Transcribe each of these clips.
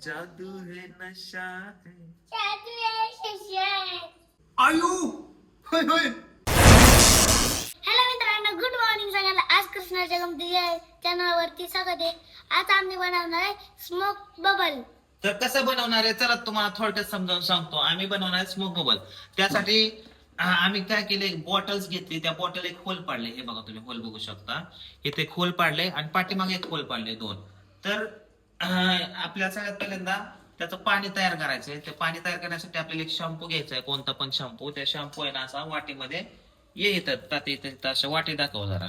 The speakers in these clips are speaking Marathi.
जादू है नशा है. जादू है शशा. आयु होय होय. हॅलो मित्रांनो, गुड मॉर्निंग सगळ्यांना. आज कृष्णाच्या गमती चॅनलवरती स्वागत आहे. आज आम्ही बनवणार आहे स्मोक बबल. तर कसं बनवणार आहे चला तुम्हाला थोडक्यात समजावून सांगतो. आम्ही बनवणार आहे स्मोक बबल. त्यासाठी आम्ही काय केले, बॉटल्स घेतली, त्या बॉटल एक होल पाडले. हे बघा, तुम्ही होल बघू शकता. इथे एक होल पाडले आणि पाठीमागे एक होल पाडले, दोन. तर आपल्याला सगळ्यात पहिल्यांदा त्याचं पाणी तयार करायचंय. ते पाणी तयार करण्यासाठी आपल्याला एक शॅम्पू घ्यायचा आहे, कोणता पण शॅम्पू. त्या शॅम्पू आहे ना असा वाटीमध्ये येतात येतात अशा वाटी दाखव जरा.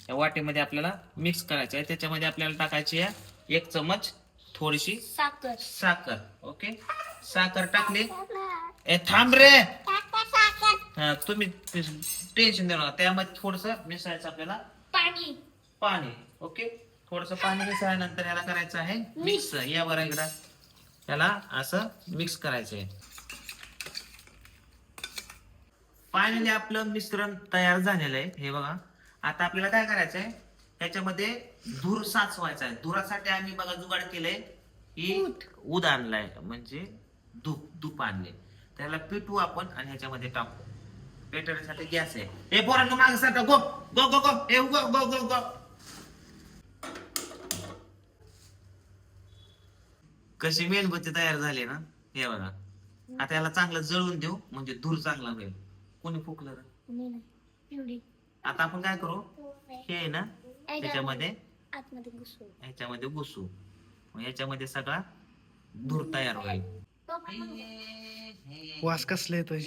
या वाटीमध्ये आपल्याला मिक्स करायचं आहे. त्याच्यामध्ये आपल्याला टाकायची आहे 1 चमच थोडीशी साखर. साखर. ओके, साखर टाकली. ए थांब रे, तुम्ही टेन्शन देऊ नका. त्यामध्ये थोडस मिसळायचं आपल्याला पाणी. पाणी. ओके, थोडस पाणी मिसळल्यानंतर याला करायचं आहे मिक्स. या बरं इकडं याला असं मिक्स करायचंय. फायनली आपलं मिश्रण तयार झालेलं आहे. हे बघा, आता आपल्याला काय करायचंय, त्याच्यामध्ये धूर साचवायचा आहे. धुरासाठी आम्ही बघा जुगाड केलंय की ऊद आणलाय, म्हणजे धूप आणले. त्याला पिटवू आपण आणि ह्याच्यामध्ये टाकू. पेटवण्यासाठी गॅस आहे. हे पोरांनो मागे सरका. गो गो गो गो. हे गो गो गो गो. कशी मेणबत्ती तयार झाली ना, हे बघा. आता याला चांगलं जळून देऊ, म्हणजे धूर चांगला होईल. कोणी फुकलं रे? आता आपण काय करू, हे आहे ना त्याच्यामध्ये ह्याच्यामध्ये घुसू. ह्याच्यामध्ये सगळा धूर तयार होईल. वास कसला येतोय?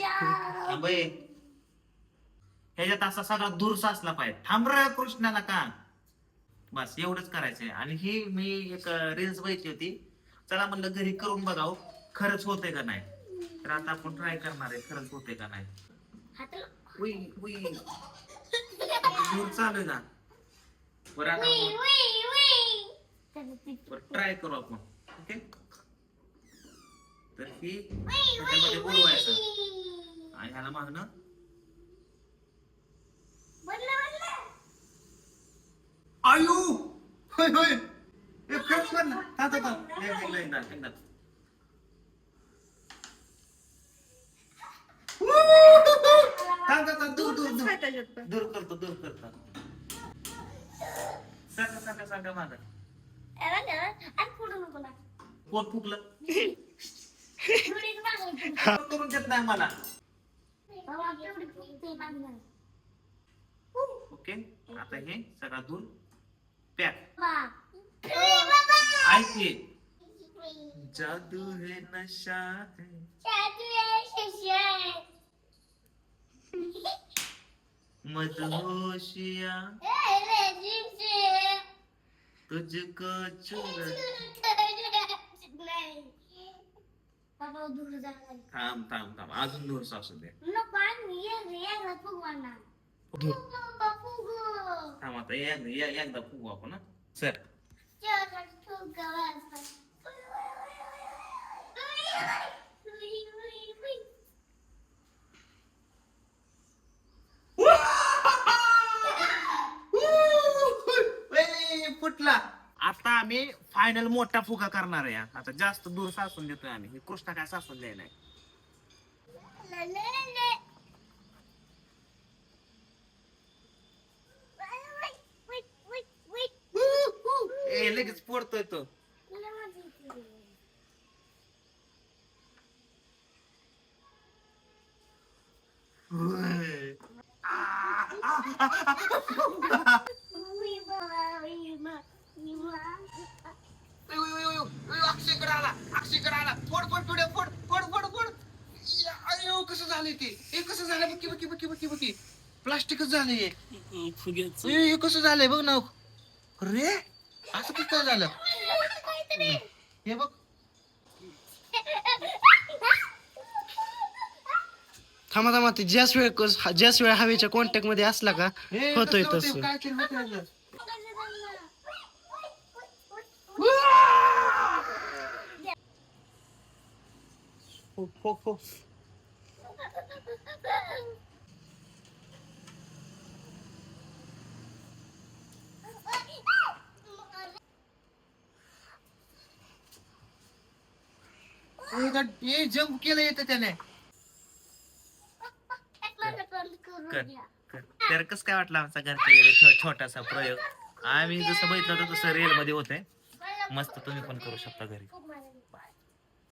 ह्याच्यात असा सगळा धूर साचला पाहिजे. थांब रे कृष्णाला का. बस एवढंच करायचंय. आणि ही मी एक रील्स बघितली होती. चला म्हणलं घरी करून बघाव खरंच होतंय का नाही. तर आता आपण ट्राय करणार आहे खरंच होतंय का नाही. धूर चालू आहे ना. बरं आता ट्राय करू आपण. ओके, तर ही त्याच्यामध्ये बुडवायचं आणि ह्याला मागणं आयु होय होय. दूर करतो सांगा माझा. कोण फुकलं करून देत नाही मला. ओके, आता हे सगळा दूर पॅक. ऐके, जादू है नशा है. मदहोशिया तुझको चुरा. थांब अजून दूर सासू दे. थांब आता एकदा फुगू आपण. सर फुटला. आता आम्ही फायनल मोठा फुगा करणार आहे. आता जास्त दूर सासून देतोय आम्ही. कृष्णा काय सासून द्याय नाही. लगेच पडतोय तो. अक्षयकडे आला. फोड. अयो कसं झालंय ते. हे कसं झालं बघी. प्लास्टिकच झालंय हे कसं झालंय बघ ना रे. असं कसं झालं हे बघ. थांबा ते ज्याच वेळ हवेच्या कॉन्टॅक्ट मध्ये असला का होतोय तसं. हो. जम्प केलं येतं त्याने करून घ्या. तर कसं काय वाटलं आमचा घरच्या घरी छोटासा प्रयोग. आम्ही जसं बघितलं होतं तसं रिअल मध्ये होतंय. मस्त तुम्ही पण करू शकता घरी.